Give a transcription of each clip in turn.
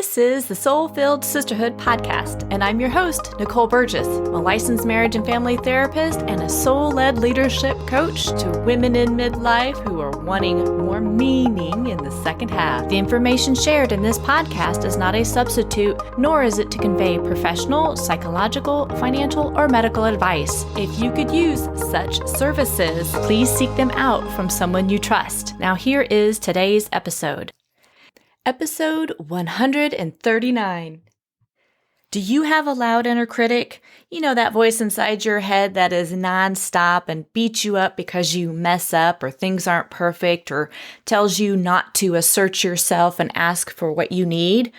This is the Soul-Filled Sisterhood podcast, and I'm your host, Nicole Burgess, a licensed marriage and family therapist and a soul-led leadership coach to women in midlife who are wanting more meaning in the second half. The information shared in this podcast is not a substitute, nor is it to convey professional, psychological, financial, or medical advice. If you could use such services, please seek them out from someone you trust. Now here is today's episode. Episode 139. Do you have a loud inner critic? You know, that voice inside your head that is nonstop and beats you up because you mess up or things aren't perfect or tells you not to assert yourself and ask for what you need?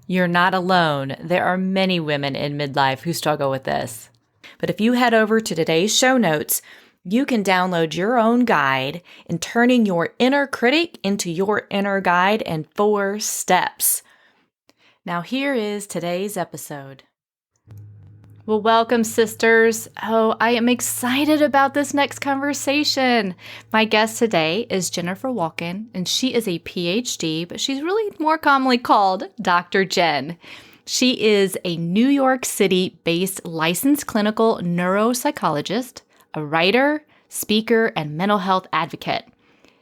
You're not alone. There are many women in midlife who struggle with this. But if you head over to today's show notes, you can download your own guide in turning your inner critic into your inner guide in 4 steps. Now here is today's episode. Well, welcome, sisters. Oh, I am excited about this next conversation. My guest today is Jennifer Walken, and she is a PhD, but she's really more commonly called Dr. Jen. She is a New York City-based licensed clinical neuropsychologist, a writer, speaker, and mental health advocate.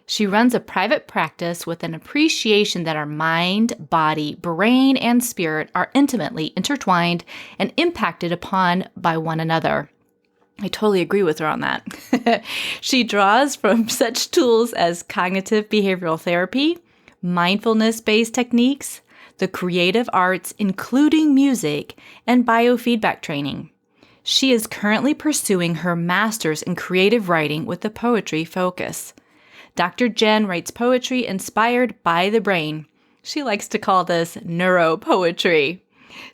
She runs a private practice with an appreciation that our mind, body, brain, and spirit are intimately intertwined and impacted upon by one another. I totally agree with her on that. She draws from such tools as cognitive behavioral therapy, mindfulness-based techniques, the creative arts, including music, and biofeedback training. She is currently pursuing her master's in creative writing with a poetry focus. Dr. Jen writes poetry inspired by the brain. She likes to call this neuropoetry.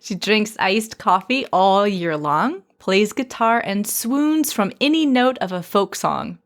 She drinks iced coffee all year long, plays guitar, and swoons from any note of a folk song.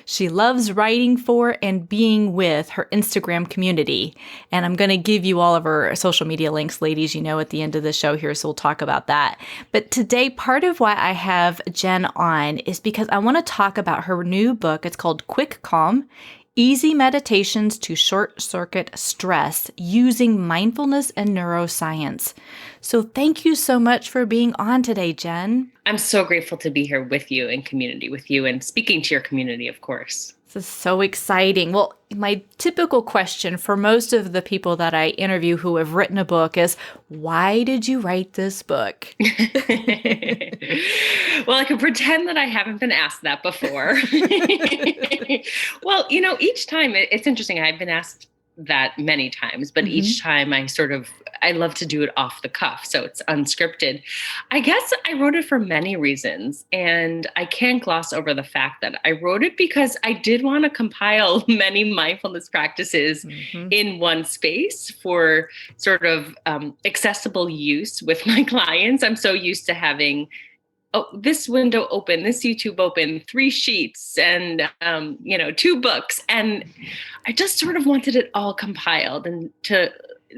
She loves writing for and being with her Instagram community. And I'm going to give you all of her social media links, ladies, at the end of the show here, so we'll talk about that. But today, part of why I have Jen on is because I want to talk about her new book. It's called Quick Calm: Easy Meditations to Short-Circuit Stress Using Mindfulness and Neuroscience. So thank you so much for being on today, Jen. I'm so grateful to be here with you in community with you and speaking to your community, of course. This is so exciting. Well, my typical question for most of the people that I interview who have written a book is, why did you write this book? Well, I can pretend that I haven't been asked that before. Well, each time it's interesting. I've been asked that many times, but each time I love to do it off the cuff. So it's unscripted. I guess I wrote it for many reasons, and I can't gloss over the fact that I wrote it because I did want to compile many mindfulness practices in one space for sort of accessible use with my clients. I'm so used to having this window open, this YouTube open, 3 sheets and, 2 books. And I just sort of wanted it all compiled and to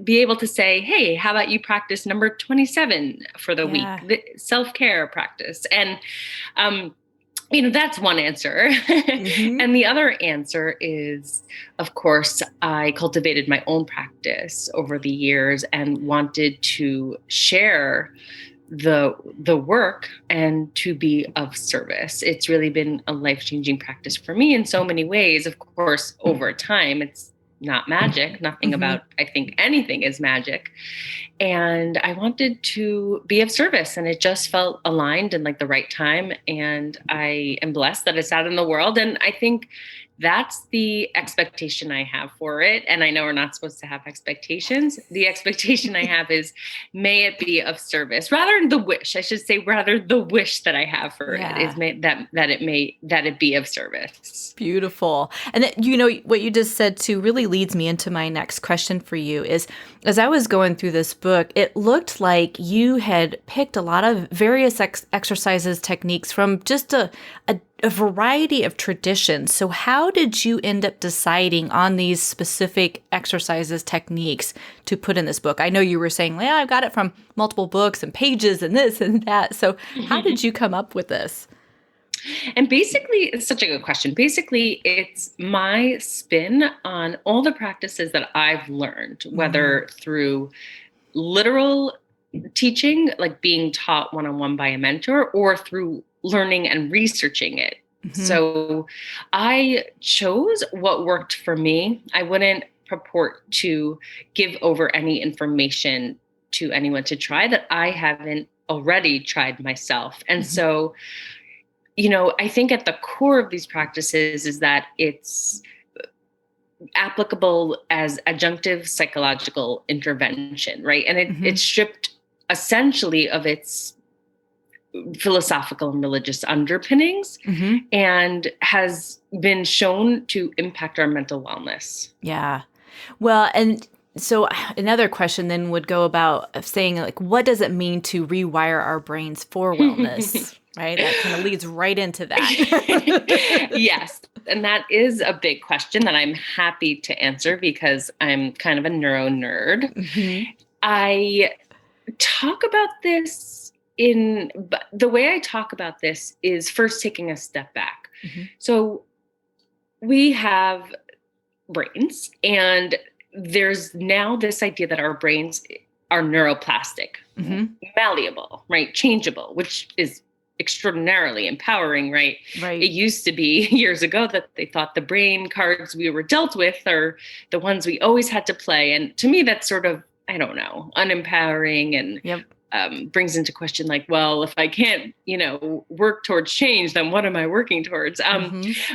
be able to say, hey, how about you practice number 27 for the week, the self-care practice. And, that's one answer. And the other answer is, of course, I cultivated my own practice over the years and wanted to share the work and to be of service. It's really been a life-changing practice for me in so many ways. Of course, over time, it's not magic. Nothing about, I think, anything is magic. And I wanted to be of service, and it just felt aligned and like the right time. And I am blessed that it's out in the world. And I think that's the expectation I have for it. And I know we're not supposed to have expectations. The expectation I have is, may it be of service, rather than the wish. I should say, rather the wish that I have for it is that it be of service. Beautiful. And what you just said too really leads me into my next question for you is, as I was going through this book, it looked like you had picked a lot of various exercises, techniques from just a variety of traditions. So how did you end up deciding on these specific exercises, techniques to put in this book? I know you were saying, well, I've got it from multiple books and pages and this and that. So how did you come up with this? And basically, it's such a good question. Basically, it's my spin on all the practices that I've learned, whether through literal teaching, like being taught one-on-one by a mentor, or through learning and researching it. So I chose what worked for me. I wouldn't purport to give over any information to anyone to try that I haven't already tried myself. And so, I think at the core of these practices is that it's applicable as adjunctive psychological intervention, right? And it's stripped essentially of its philosophical and religious underpinnings and has been shown to impact our mental wellness. Yeah. Well, and so another question then would go about saying, like, what does it mean to rewire our brains for wellness? Right? That kind of leads right into that. Yes. And that is a big question that I'm happy to answer because I'm kind of a neuro nerd. I talk about this the way I talk about this is first taking a step back. So we have brains, and there's now this idea that our brains are neuroplastic, malleable, right? Changeable, which is extraordinarily empowering, right? It used to be years ago that they thought the brain cards we were dealt with are the ones we always had to play. And to me, that's sort of, I don't know, unempowering and brings into question, like, well, if I can't, work towards change, then what am I working towards?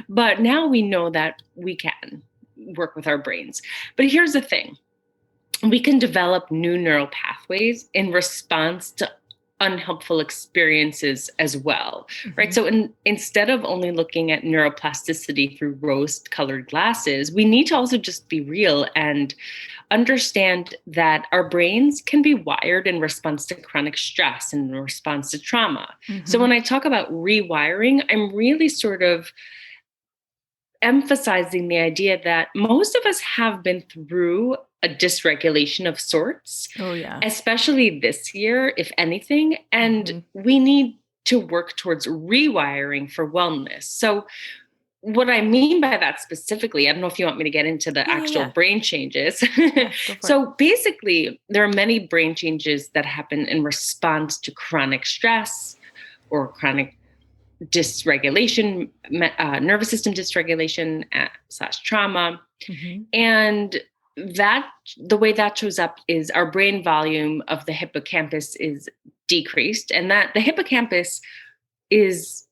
But now we know that we can work with our brains. But here's the thing. We can develop new neural pathways in response to unhelpful experiences as well, right? So instead of only looking at neuroplasticity through rose-colored glasses, we need to also just be real and understand that our brains can be wired in response to chronic stress and in response to trauma. So when I talk about rewiring, I'm really sort of emphasizing the idea that most of us have been through a dysregulation of sorts, especially this year, if anything, and we need to work towards rewiring for wellness. So what I mean by that specifically, I don't know if you want me to get into the actual brain changes. So basically, there are many brain changes that happen in response to chronic stress or chronic dysregulation, nervous system dysregulation / trauma. And that the way that shows up is our brain volume of the hippocampus is decreased, and that the hippocampus is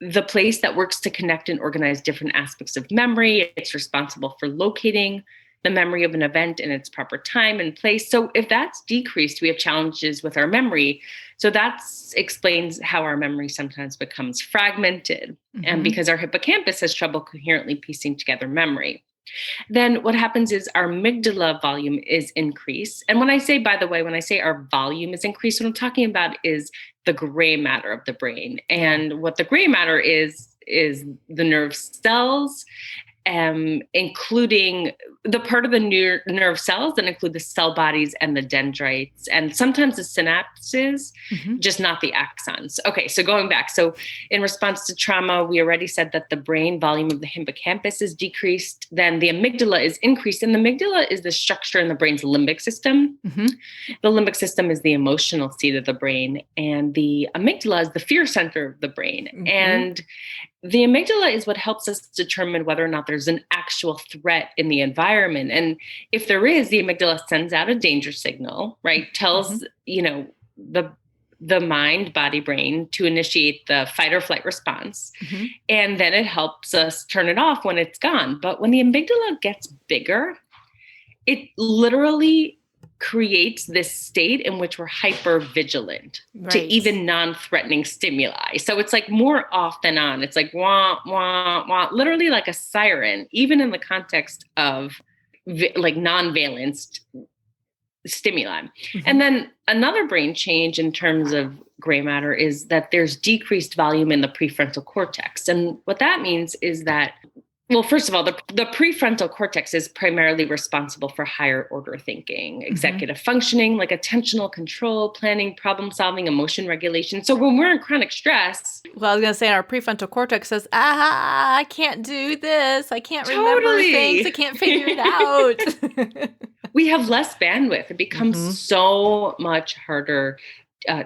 the place that works to connect and organize different aspects of memory. It's responsible for locating the memory of an event in its proper time and place. So if that's decreased, we have challenges with our memory. So that explains how our memory sometimes becomes fragmented, and because our hippocampus has trouble coherently piecing together memory. Then what happens is our amygdala volume is increased. And when I say, by the way, when I say our volume is increased, what I'm talking about is the gray matter of the brain. And what the gray matter is the nerve cells, including the part of the nerve cells that include the cell bodies and the dendrites, and sometimes the synapses, just not the axons. Okay, so going back. So in response to trauma, we already said that the brain volume of the hippocampus is decreased. Then the amygdala is increased. And the amygdala is the structure in the brain's limbic system. The limbic system is the emotional seat of the brain. And the amygdala is the fear center of the brain. And the amygdala is what helps us determine whether or not there's an actual threat in the environment. And if there is, the amygdala sends out a danger signal, right? Tells, the mind, body, brain to initiate the fight or flight response. And then it helps us turn it off when it's gone. But when the amygdala gets bigger, it literally creates this state in which we're hyper vigilant to even non-threatening stimuli. So it's like more off than on. It's like wah, wah, wah, literally like a siren, even in the context of like non-valenced stimuli. And then another brain change in terms of gray matter is that there's decreased volume in the prefrontal cortex. And what that means is that, well, first of all, the prefrontal cortex is primarily responsible for higher order thinking, executive functioning, like attentional control, planning, problem solving, emotion regulation. So when we're in chronic stress. Well, I was going to say our prefrontal cortex says, I can't do this. I can't remember things. I can't figure it out. we have less bandwidth. It becomes so much harder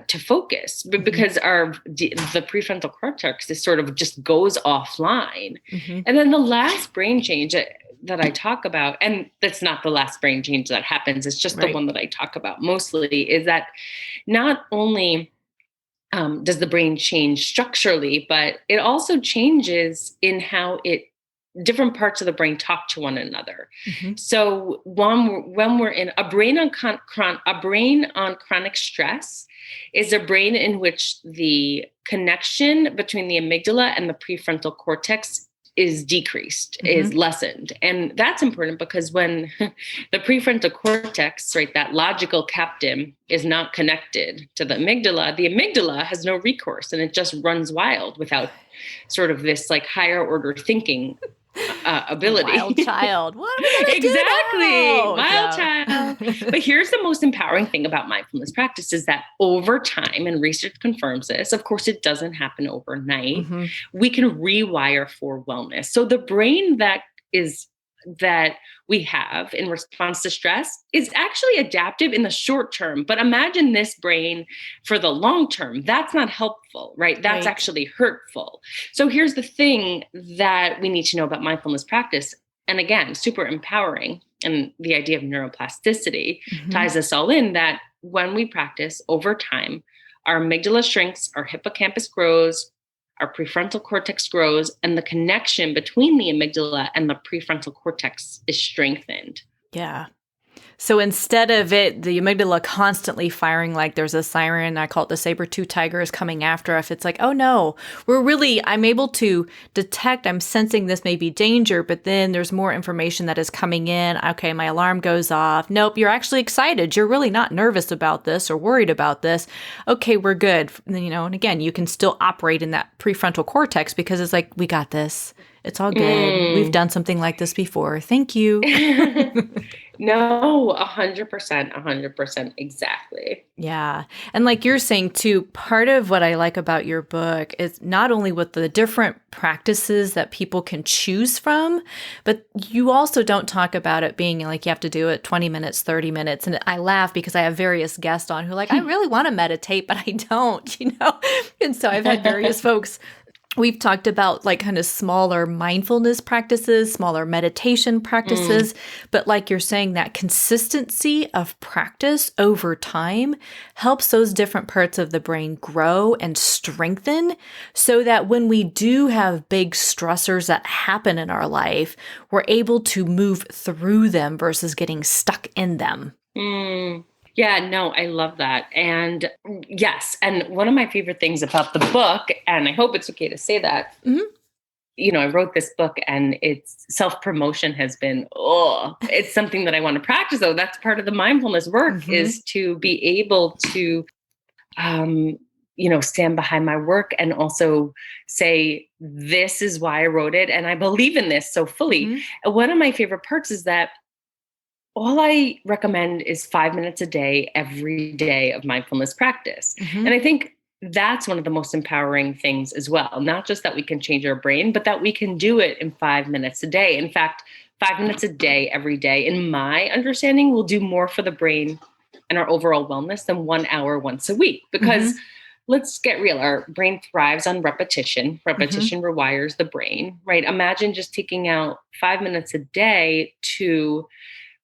to focus because the prefrontal cortex is sort of just goes offline. And then the last brain change that I talk about, and that's not the last brain change that happens, it's just the one that I talk about mostly, is that not only does the brain change structurally, but it also changes in how different parts of the brain talk to one another. So when we're in a brain on chronic stress is a brain in which the connection between the amygdala and the prefrontal cortex is decreased, is lessened. And that's important because when the prefrontal cortex, right, that logical captain is not connected to the amygdala has no recourse and it just runs wild without sort of this like higher order thinking ability. Wild child. What are we gonna exactly. do now? Wild child. But here's the most empowering thing about mindfulness practice is that over time, and research confirms this, of course, it doesn't happen overnight. We can rewire for wellness. So the brain that we have in response to stress is actually adaptive in the short term. But imagine this brain for the long term. That's not helpful, right? That's actually hurtful. So here's the thing that we need to know about mindfulness practice. And again, super empowering. And the idea of neuroplasticity ties us all in that when we practice over time, our amygdala shrinks, our hippocampus grows, our prefrontal cortex grows, and the connection between the amygdala and the prefrontal cortex is strengthened. Yeah. So instead of the amygdala constantly firing like there's a siren, I call it the saber-tooth tiger is coming after us. It's like, oh no, I'm able to detect, I'm sensing this may be danger, but then there's more information that is coming in. Okay, my alarm goes off. Nope, you're actually excited. You're really not nervous about this or worried about this. Okay, we're good. And again, you can still operate in that prefrontal cortex because it's like, we got this. It's all good. We've done something like this before. Thank you. No, 100%, exactly. Yeah. And like you're saying too, part of what I like about your book is not only with the different practices that people can choose from, but you also don't talk about it being like you have to do it 20 minutes, 30 minutes. And I laugh because I have various guests on who are like, I really want to meditate, but I don't, And so I've had various folks. We've talked about like kind of smaller mindfulness practices, smaller meditation practices, but like you're saying, that consistency of practice over time helps those different parts of the brain grow and strengthen so that when we do have big stressors that happen in our life, we're able to move through them versus getting stuck in them. Yeah, no, I love that. And yes, and one of my favorite things about the book, and I hope it's okay to say that, I wrote this book and it's self-promotion has been, it's something that I want to practice. So that's part of the mindfulness work is to be able to, stand behind my work and also say, this is why I wrote it. And I believe in this so fully. And one of my favorite parts is that all I recommend is 5 minutes a day, every day of mindfulness practice. And I think that's one of the most empowering things as well. Not just that we can change our brain, but that we can do it in 5 minutes a day. In fact, 5 minutes a day, every day, in my understanding, will do more for the brain and our overall wellness than 1 hour once a week. Because let's get real, our brain thrives on repetition. Repetition rewires the brain, right? Imagine just taking out 5 minutes a day to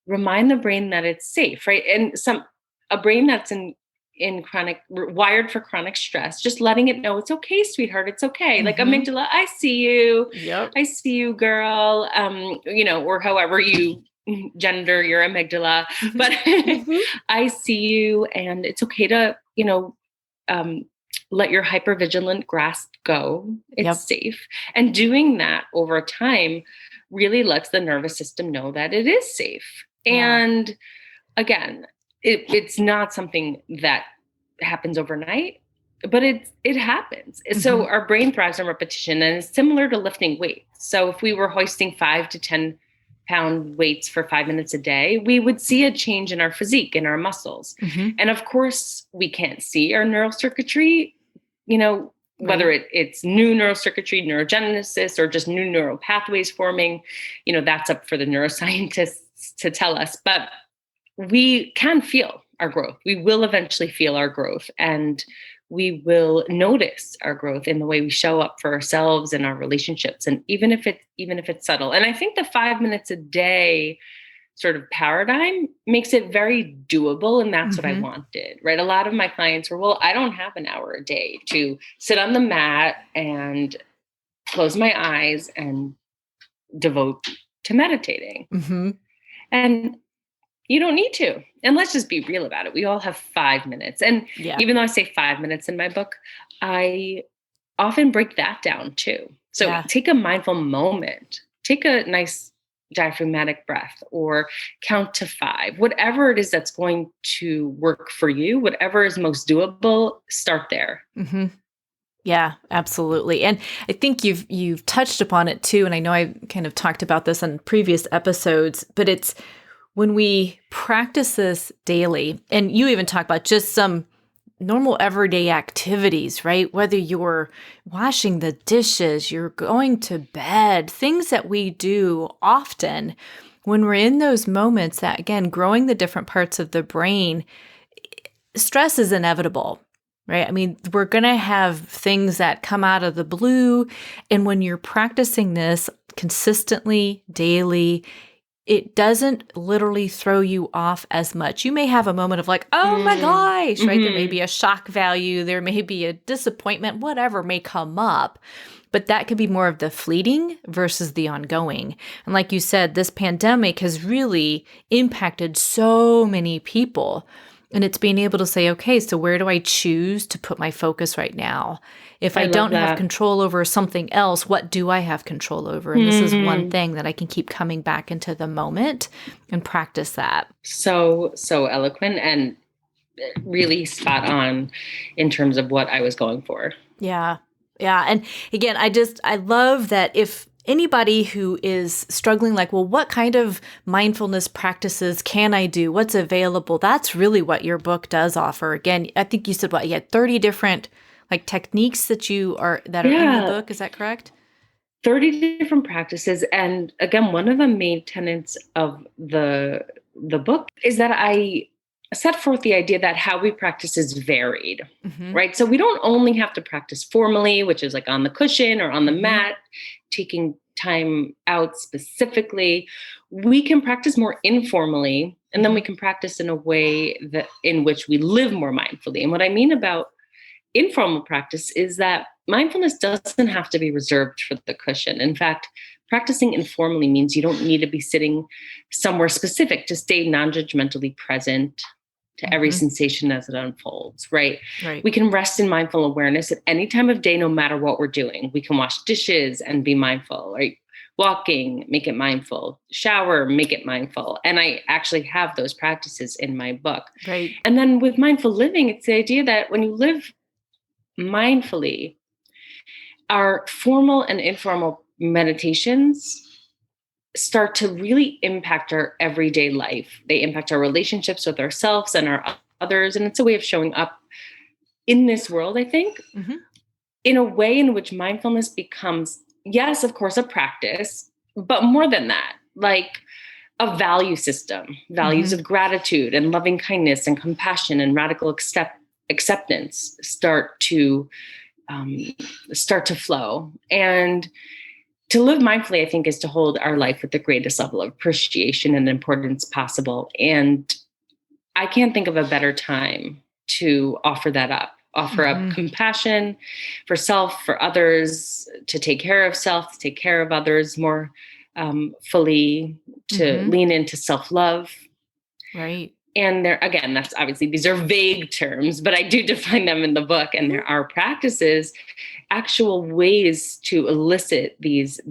remind the brain that it's safe, right? And a brain that's in chronic, wired for chronic stress, just letting it know it's okay, sweetheart, it's okay. Like amygdala, I see you. Yep. I see you, girl. Or however you gender your amygdala, but I see you, and it's okay to, let your hypervigilant grasp go. It's safe. And doing that over time really lets the nervous system know that it is safe. And again, it's not something that happens overnight, but it happens. So our brain thrives on repetition, and it's similar to lifting weights. So if we were hoisting 5 to 10 pound weights for 5 minutes a day, we would see a change in our physique, in our muscles. And of course, we can't see our neural circuitry, whether it's new neural circuitry, neurogenesis, or just new neural pathways forming, that's up for the neuroscientists to tell us. But we can feel our growth. We will eventually feel our growth, and we will notice our growth in the way we show up for ourselves and our relationships. And even if it's subtle. And I think the 5 minutes a day sort of paradigm makes it very doable. And that's what I wanted, right? A lot of my clients were, well, I don't have an hour a day to sit on the mat and close my eyes and devote to meditating. And you don't need to. And let's just be real about it. We all have 5 minutes. And even though I say 5 minutes in my book, I often break that down too. So take a mindful moment, take a nice diaphragmatic breath, or count to 5, whatever it is that's going to work for you, whatever is most doable, start there. Yeah, absolutely. And I think you've touched upon it too. And I know I kind of talked about this on previous episodes, but it's when we practice this daily, and you even talk about just some normal everyday activities, right? Whether you're washing the dishes, you're going to bed, things that we do often when we're in those moments that, again, growing the different parts of the brain, stress is inevitable, right? I mean, we're going to have things that come out of the blue. And when you're practicing this consistently, daily, it doesn't literally throw you off as much. You may have a moment of like, oh my gosh, right? There may be a shock value. There may be a disappointment, whatever may come up. But that could be more of the fleeting versus the ongoing. And like you said, this pandemic has really impacted so many people. And it's being able to say, okay, so where do I choose to put my focus right now? If I don't have control over something else, what do I have control over? And this is one thing that I can keep coming back into the moment and practice that. So eloquent and really spot on in terms of what I was going for. Yeah. Yeah. And again, I love that if anybody who is struggling, like, well, what kind of mindfulness practices can I do? What's available? That's really what your book does offer. Again, I think you said, you had 30 different like techniques that are in the book. Is that correct? 30 different practices. And again, one of the main tenets of the book is that I set forth the idea that how we practice is varied, right? So we don't only have to practice formally, which is like on the cushion or on the mat, taking time out specifically. We can practice more informally, and then we can practice in a way in which we live more mindfully. And what I mean about informal practice is that mindfulness doesn't have to be reserved for the cushion. In fact, practicing informally means you don't need to be sitting somewhere specific to stay non-judgmentally present to every sensation as it unfolds, right? We can rest in mindful awareness at any time of day, no matter what we're doing. We can wash dishes and be mindful, right? Walking, make it mindful. Shower, make it mindful. And I actually have those practices in my book. Right. And then with mindful living, it's the idea that when you live mindfully, our formal and informal meditations start to really impact our everyday life. They impact our relationships with ourselves and our others. And it's a way of showing up in this world, I think, in a way in which mindfulness becomes, yes, of course, a practice, but more than that, like a value system, values of gratitude and loving kindness and compassion and radical acceptance start to flow. And to live mindfully, I think, is to hold our life with the greatest level of appreciation and importance possible. And I can't think of a better time to offer that up. Offer up compassion for self, for others, to take care of self, to take care of others more fully, to lean into self-love. Right. And there, again, that's obviously, these are vague terms, but I do define them in the book. And there are practices, actual ways to elicit these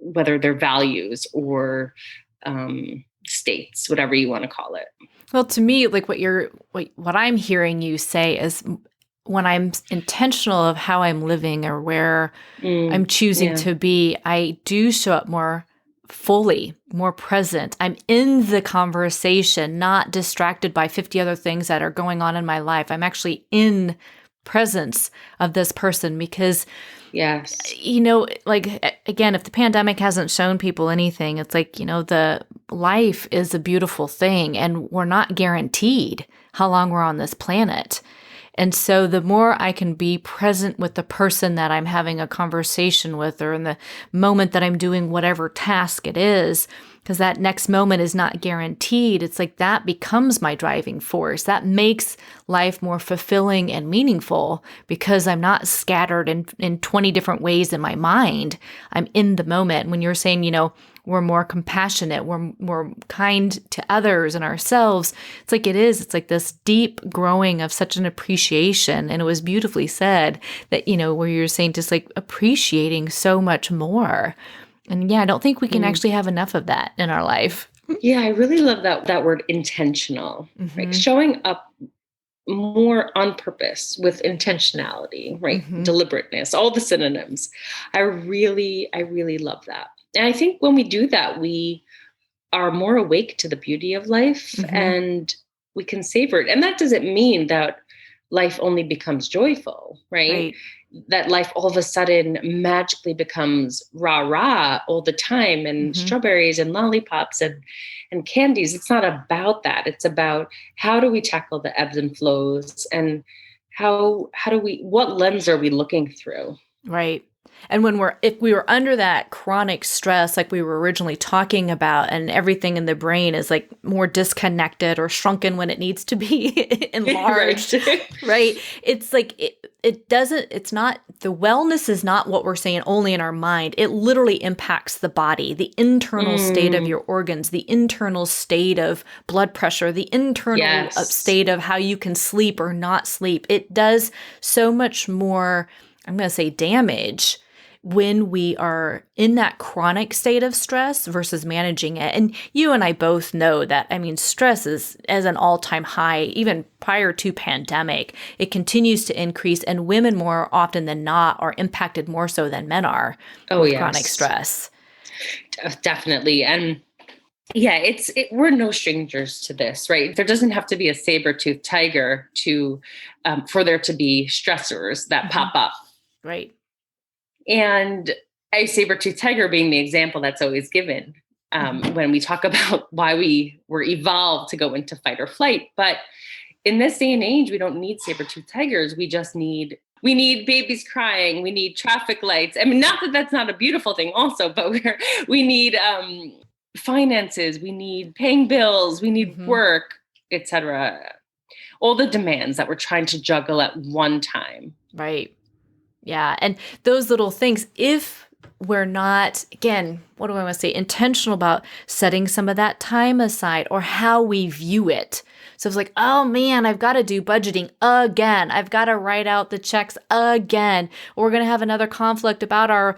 whether they're values or states, whatever you want to call it. Well, to me, like what I'm hearing you say is when I'm intentional of how I'm living or where I'm choosing to be, I do show up more fully, more present. I'm in the conversation, not distracted by 50 other things that are going on in my life. I'm actually in presence of this person because, yes, like, again, if the pandemic hasn't shown people anything, it's like, the life is a beautiful thing, and we're not guaranteed how long we're on this planet. And so the more I can be present with the person that I'm having a conversation with, or in the moment that I'm doing whatever task it is, because that next moment is not guaranteed, it's like that becomes my driving force. That makes life more fulfilling and meaningful because I'm not scattered in 20 different ways in my mind. I'm in the moment. When you're saying, we're more compassionate, we're more kind to others and ourselves. It's like it's like this deep growing of such an appreciation. And it was beautifully said that, where you're saying just like appreciating so much more. And I don't think we can actually have enough of that in our life. Yeah, I really love that word intentional, right? Showing up more on purpose with intentionality, right? Deliberateness, all the synonyms. I really love that. And I think when we do that, we are more awake to the beauty of life and we can savor it. And that doesn't mean that life only becomes joyful, right? That life all of a sudden magically becomes rah-rah all the time and strawberries and lollipops and candies. It's not about that. It's about how do we tackle the ebbs and flows, and what lens are we looking through? Right. And if we were under that chronic stress, like we were originally talking about, and everything in the brain is like more disconnected or shrunken when it needs to be enlarged, right? It's like, the wellness is not what we're saying only in our mind. It literally impacts the body, the internal state of your organs, the internal state of blood pressure, the internal state of how you can sleep or not sleep. It does so much more, I'm going to say, damage when we are in that chronic state of stress versus managing it. And you and I both know that, stress is as an all-time high, even prior to pandemic. It continues to increase, and women more often than not are impacted more so than men are with chronic stress. Definitely. And we're no strangers to this, right? There doesn't have to be a saber-toothed tiger for there to be stressors that pop up. Right. And a saber-toothed tiger being the example that's always given when we talk about why we were evolved to go into fight or flight. But in this day and age, we don't need saber-toothed tigers. We need babies crying. We need traffic lights. Not that that's not a beautiful thing also, but we need finances. We need paying bills. We need work, etc. All the demands that we're trying to juggle at one time. Right. Yeah. And those little things, if we're not, again, what do I want to say, intentional about setting some of that time aside or how we view it. So it's like, oh man, I've got to do budgeting again. I've got to write out the checks again. We're going to have another conflict about our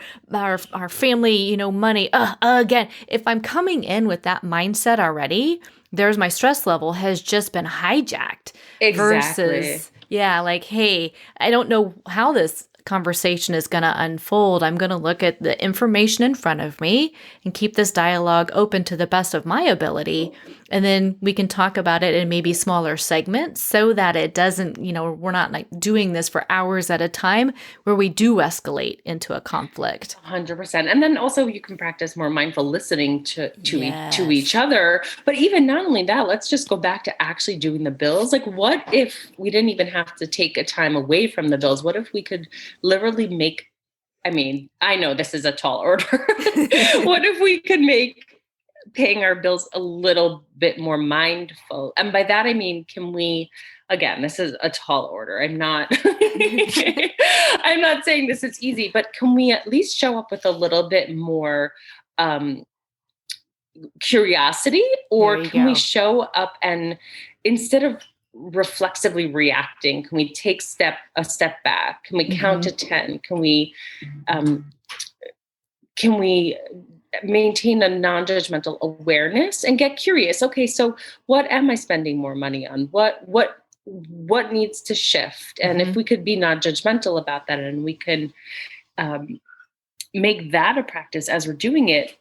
family, money again. If I'm coming in with that mindset already, there's my stress level has just been hijacked. Exactly. Versus, like, hey, I don't know how this conversation is going to unfold. I'm going to look at the information in front of me and keep this dialogue open to the best of my ability. And then we can talk about it in maybe smaller segments so that it doesn't, we're not like doing this for hours at a time where we do escalate into a conflict. 100%. And then also you can practice more mindful listening to each other. But even not only that, let's just go back to actually doing the bills. Like, what if we didn't even have to take a time away from the bills? What if we could literally I know this is a tall order. What if we could make paying our bills a little bit more mindful? And by that, can we, again, this is a tall order. I'm not saying this is easy, but can we at least show up with a little bit more curiosity? Or can we show up and instead of reflexively reacting, can we take a step back? Can we count to 10? Can we maintain a non-judgmental awareness and get curious? Okay, so what am I spending more money on? What needs to shift? And if we could be non-judgmental about that, and we can make that a practice as we're doing it,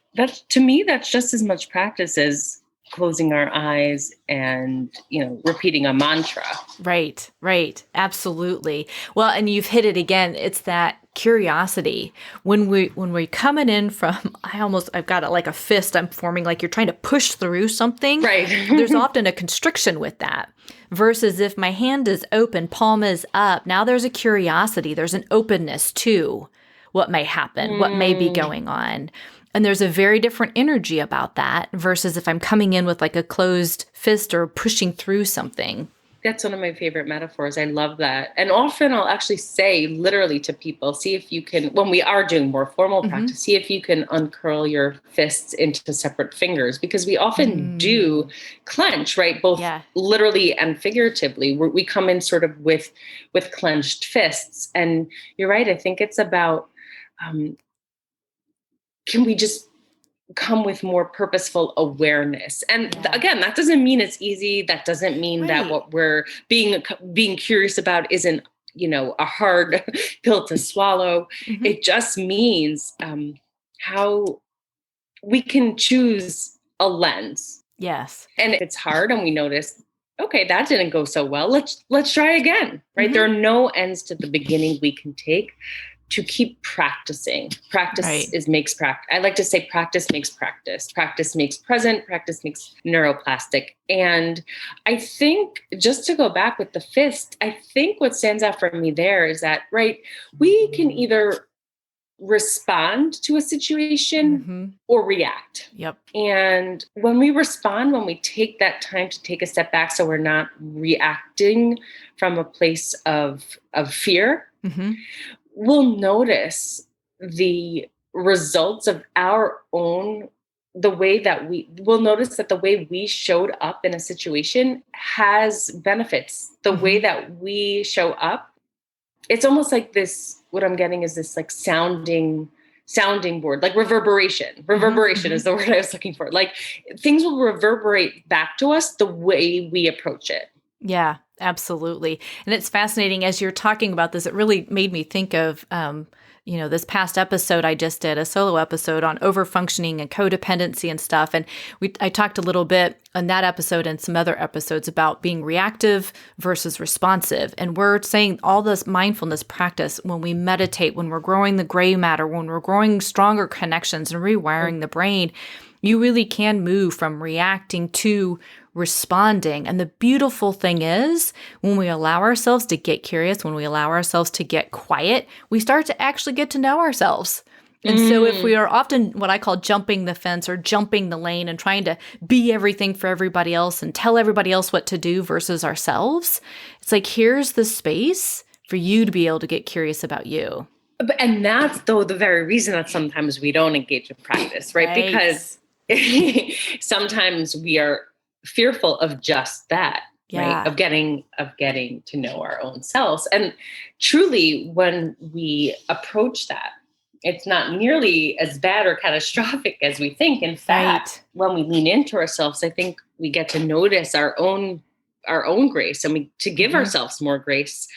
to me, that's just as much practice as closing our eyes and, repeating a mantra. Right, right. Absolutely. Well, and you've hit it again. It's that curiosity. When we coming in from, I've got it like a fist I'm forming, like you're trying to push through something. Right. There's often a constriction with that. Versus if my hand is open, palm is up, now there's a curiosity. There's an openness to what may happen, what may be going on. And there's a very different energy about that versus if I'm coming in with like a closed fist or pushing through something. That's one of my favorite metaphors. I love that. And often I'll actually say literally to people, see if you can, when we are doing more formal practice, see if you can uncurl your fists into separate fingers, because we often do clench, right? Both literally and figuratively. We come in sort of with clenched fists. And you're right. I think it's about, can we just come with more purposeful awareness? And again, that doesn't mean it's easy. That doesn't mean that what we're being curious about isn't, a hard pill to swallow. It just means how we can choose a lens. Yes. And if it's hard and we notice, okay, that didn't go so well, let's try again, right? There are no ends to the beginning we can take to keep practicing. Practice makes practice. I like to say practice makes practice. Practice makes present. Practice makes neuroplastic. And I think, just to go back with the fist, I think what stands out for me there is that, right, we can either respond to a situation or react. Yep. And when we respond, when we take that time to take a step back, so we're not reacting from a place of fear, we'll notice the results of our own, we'll notice that the way we showed up in a situation has benefits. The way that we show up, it's almost like this, what I'm getting is this like sounding board, like reverberation. Reverberation is the word I was looking for. Like things will reverberate back to us the way we approach it. Yeah, absolutely. And it's fascinating as you're talking about this, it really made me think of, this past episode I just did, a solo episode on overfunctioning and codependency and stuff. And I talked a little bit on that episode and some other episodes about being reactive versus responsive. And we're saying all this mindfulness practice, when we meditate, when we're growing the gray matter, when we're growing stronger connections and rewiring the brain, you really can move from reacting to responding. And the beautiful thing is, when we allow ourselves to get curious, when we allow ourselves to get quiet, we start to actually get to know ourselves. And so if we are often what I call jumping the fence or jumping the lane and trying to be everything for everybody else and tell everybody else what to do versus ourselves, it's like, here's the space for you to be able to get curious about you. And that's, though, the very reason that sometimes we don't engage in practice, right? Because sometimes we are fearful of just that, right? Of getting to know our own selves. And truly, when we approach that, it's not nearly as bad or catastrophic as we think. In fact, when we lean into ourselves, I think we get to notice our own grace, and to give ourselves more grace.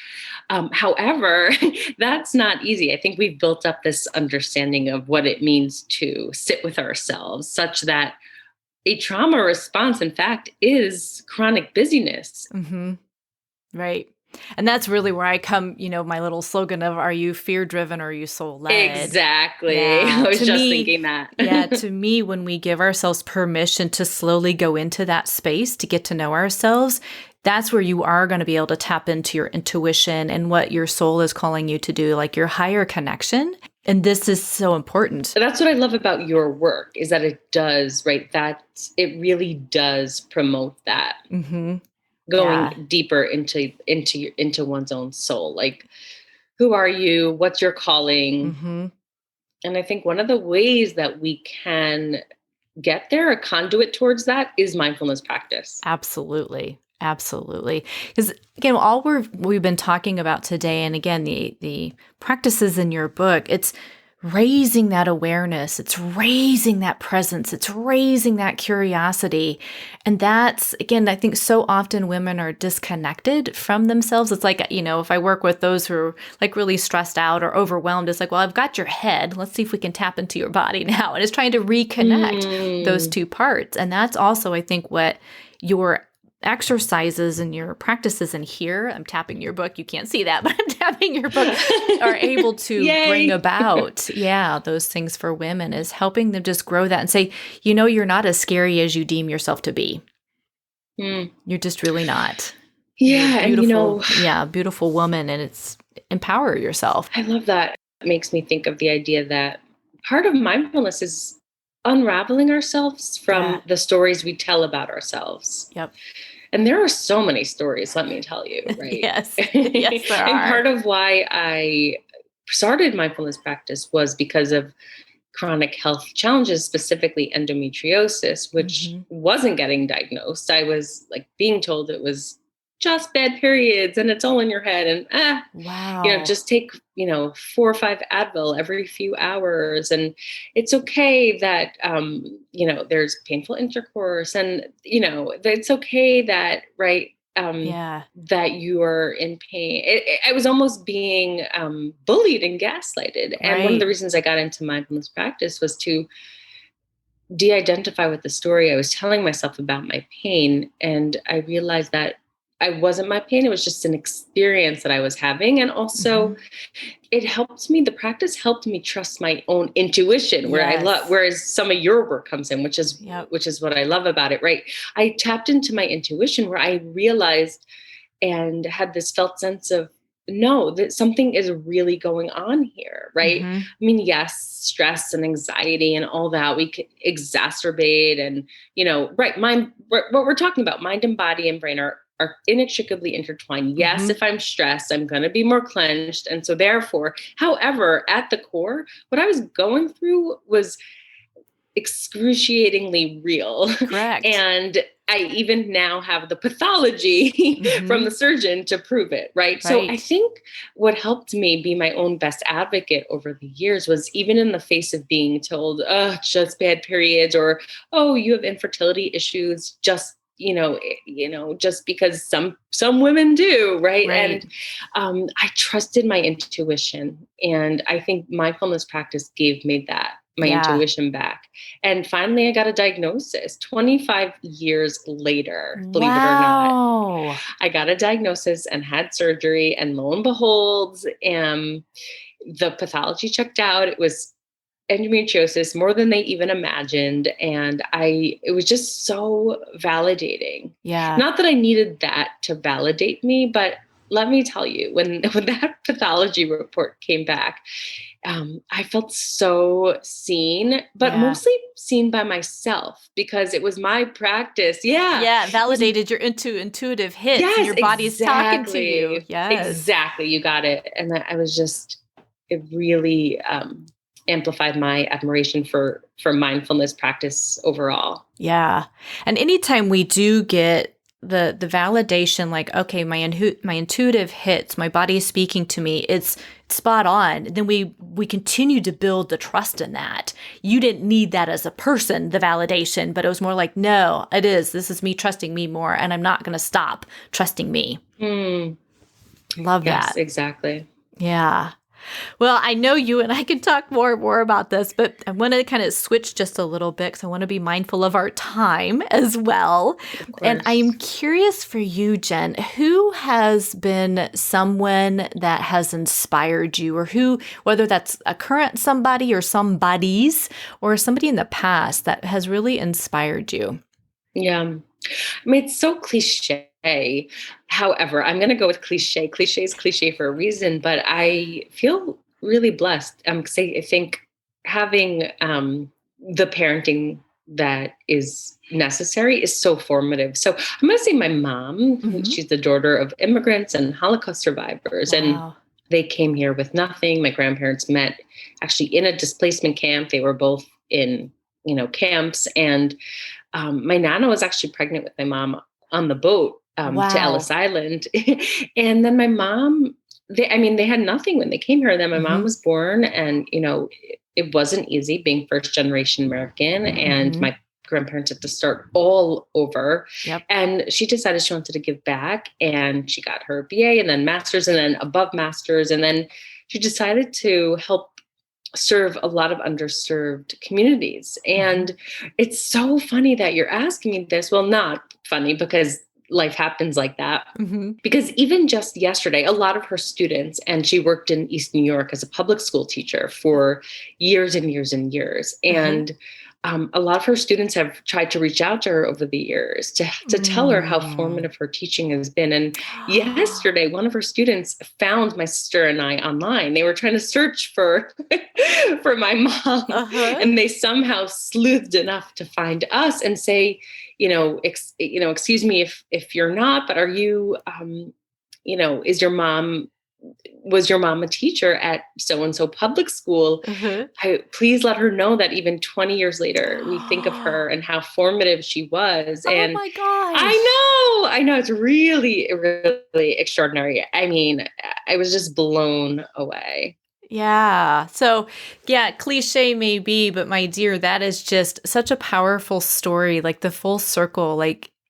However, that's not easy. I think we've built up this understanding of what it means to sit with ourselves, such that a trauma response, in fact, is chronic busyness. Right. And that's really where I come, my little slogan of, are you fear-driven or are you soul-led? Exactly. I was just thinking that. To me, when we give ourselves permission to slowly go into that space to get to know ourselves, that's where you are going to be able to tap into your intuition and what your soul is calling you to do, like your higher connection. And this is so important. That's what I love about your work, is that it does, right? That it really does promote that. Going deeper into one's own soul. Like, who are you? What's your calling? And I think one of the ways that we can get there, a conduit towards that, is mindfulness practice. Absolutely. Absolutely. Because again, we've been talking about today, and again, the practices in your book, it's raising that awareness. It's raising that presence. It's raising that curiosity. And that's, again, I think so often women are disconnected from themselves. It's like, if I work with those who are like really stressed out or overwhelmed, it's like, well, I've got your head. Let's see if we can tap into your body now. And it's trying to reconnect those two parts. And that's also, I think, what your exercises and your practices in here, I'm tapping your book, you can't see that, but I'm tapping your book, are able to bring about, those things for women, is helping them just grow that and say, you're not as scary as you deem yourself to be. You're just really not. Yeah. Beautiful, beautiful woman, and it's empower yourself. I love that. It makes me think of the idea that part of mindfulness is unraveling ourselves from the stories we tell about ourselves. Yep. And there are so many stories, let me tell you, right? Yes, there are. And part of why I started mindfulness practice was because of chronic health challenges, specifically endometriosis, which wasn't getting diagnosed. I was like being told it was just bad periods and it's all in your head, and wow, just take 4 or 5 Advil every few hours, and it's okay that there's painful intercourse, and it's okay that that you are in pain. I was almost being bullied and gaslighted. And one of the reasons I got into mindfulness practice was to de-identify with the story I was telling myself about my pain. And I realized that I wasn't my pain. It was just an experience that I was having. And also it helped me, the practice helped me trust my own intuition, where I love, whereas some of your work comes in, which is what I love about it, right? I tapped into my intuition, where I realized and had this felt sense of, no, that something is really going on here, right? I mean, yes, stress and anxiety and all that we could exacerbate, and mind, what we're talking about, mind and body and brain are inextricably intertwined. Yes, if I'm stressed, I'm going to be more clenched, and so therefore, however, at the core, what I was going through was excruciatingly real. Correct. And I even now have the pathology from the surgeon to prove it, right? So I think what helped me be my own best advocate over the years was, even in the face of being told, oh, just bad periods, or, oh, you have infertility issues, just just because some women do, right? And I trusted my intuition, and I think mindfulness practice gave me my intuition back. And finally, I got a diagnosis 25 years later, believe it or not. I got a diagnosis and had surgery, and lo and behold, the pathology checked out. It was endometriosis, more than they even imagined. And it was just so validating. Yeah. Not that I needed that to validate me, but let me tell you, when that pathology report came back, I felt so seen, but mostly seen by myself, because it was my practice. Yeah. Validated your intuitive hits. Yes, and your body's talking to you. Yes. Exactly. You got it. And it really, amplified my admiration for mindfulness practice overall. Yeah. And anytime we do get the validation, like, okay, my intuitive hits, my body is speaking to me, it's spot on, then we continue to build the trust in that. You didn't need that as a person, the validation, but it was more like, no, this is me trusting me more, and I'm not going to stop trusting me. Love that. Yes, exactly. Yeah. Well, I know you and I can talk more about this, but I want to kind of switch just a little bit, because I want to be mindful of our time as well. And I'm curious for you, Jen, who has been someone that has inspired you, or whether that's a current somebody or somebody's, or somebody in the past that has really inspired you? Yeah. I mean, it's so cliche. However, I'm going to go with cliche. Cliche is cliche for a reason, but I feel really blessed. I think having the parenting that is necessary is so formative. So I'm going to say my mom. She's the daughter of immigrants and Holocaust survivors. Wow. And they came here with nothing. My grandparents met actually in a displacement camp. They were both in, camps. And my Nana was actually pregnant with my mom on the boat to Ellis Island. And then my mom they had nothing when they came here. Then my mom was born, and, it wasn't easy being first generation American, and my grandparents had to start all over. Yep. And she decided she wanted to give back, and she got her BA and then master's and then above master's. And then she decided to help serve a lot of underserved communities. And it's so funny that you're asking me this. Well, not funny, because life happens like that. Because even just yesterday, a lot of her students, and she worked in East New York as a public school teacher for years and years and years. And a lot of her students have tried to reach out to her over the years to tell her how formative her teaching has been. And yesterday, one of her students found my sister and I online. They were trying to search for my mom, and they somehow sleuthed enough to find us and say, excuse me if you're not, but are you, was your mom a teacher at so-and-so public school? Please let her know that even 20 years later, we think of her and how formative she was. And oh my gosh. I know. It's really, really extraordinary. I mean, I was just blown away. Yeah. So, cliche may be, but my dear, that is just such a powerful story, like the full circle,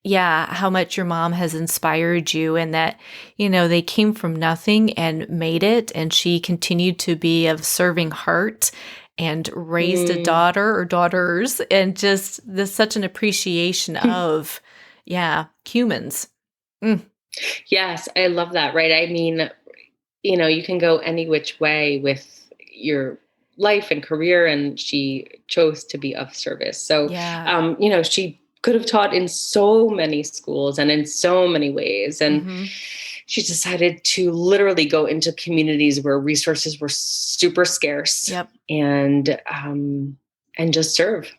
how much your mom has inspired you, and that, they came from nothing and made it. And she continued to be of serving heart and raised a daughter or daughters, and just such an appreciation of, humans. Yes. I love that. Right. I mean, you can go any which way with your life and career, and she chose to be of service. So, she could have taught in so many schools and in so many ways. And she decided to literally go into communities where resources were super scarce. And just serve.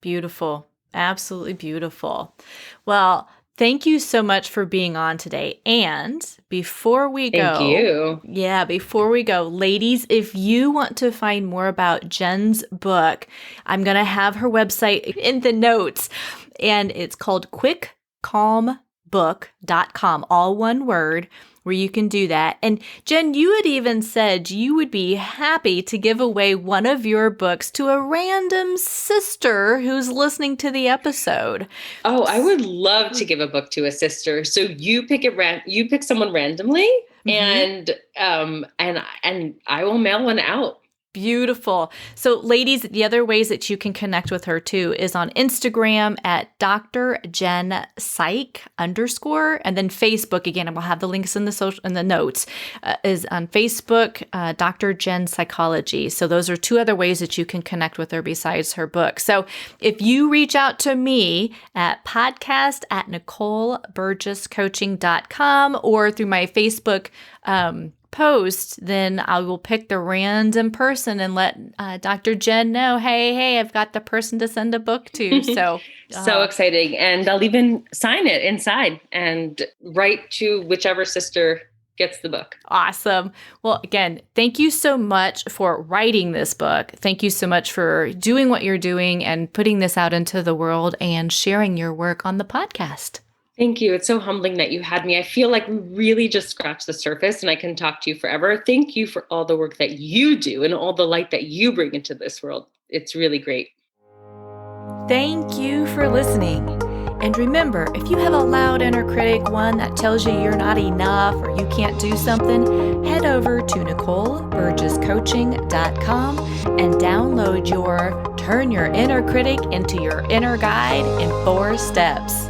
Beautiful. Absolutely beautiful. Well, thank you so much for being on today. And before we go, thank you. Yeah, before we go, ladies, if you want to find more about Jen's book, I'm going to have her website in the notes, and it's called quickcalmbook.com, all one word, where you can do that. And Jen, you had even said you would be happy to give away one of your books to a random sister who's listening to the episode. Oh, I would love to give a book to a sister. So you pick you pick someone randomly, and I will mail one out. Beautiful. So ladies, the other ways that you can connect with her too is on Instagram at Dr. Jen Psych _ and then Facebook, again, and we'll have the links in the notes, is on Facebook, Dr. Jen Psychology. So those are two other ways that you can connect with her besides her book. So if you reach out to me at podcast@NicoleBurgessCoaching.com or through my Facebook, post, then I will pick the random person and let Dr. Jen know, hey, I've got the person to send a book to. So so exciting. And I'll even sign it inside and write to whichever sister gets the book. Awesome. Well, again, thank you so much for writing this book. Thank you so much for doing what you're doing and putting this out into the world and sharing your work on the podcast. Thank you. It's so humbling that you had me. I feel like we really just scratched the surface, and I can talk to you forever. Thank you for all the work that you do and all the light that you bring into this world. It's really great. Thank you for listening. And remember, if you have a loud inner critic, one that tells you you're not enough or you can't do something, head over to NicoleBurgessCoaching.com and download your Turn Your Inner Critic into Your Inner Guide in 4 steps.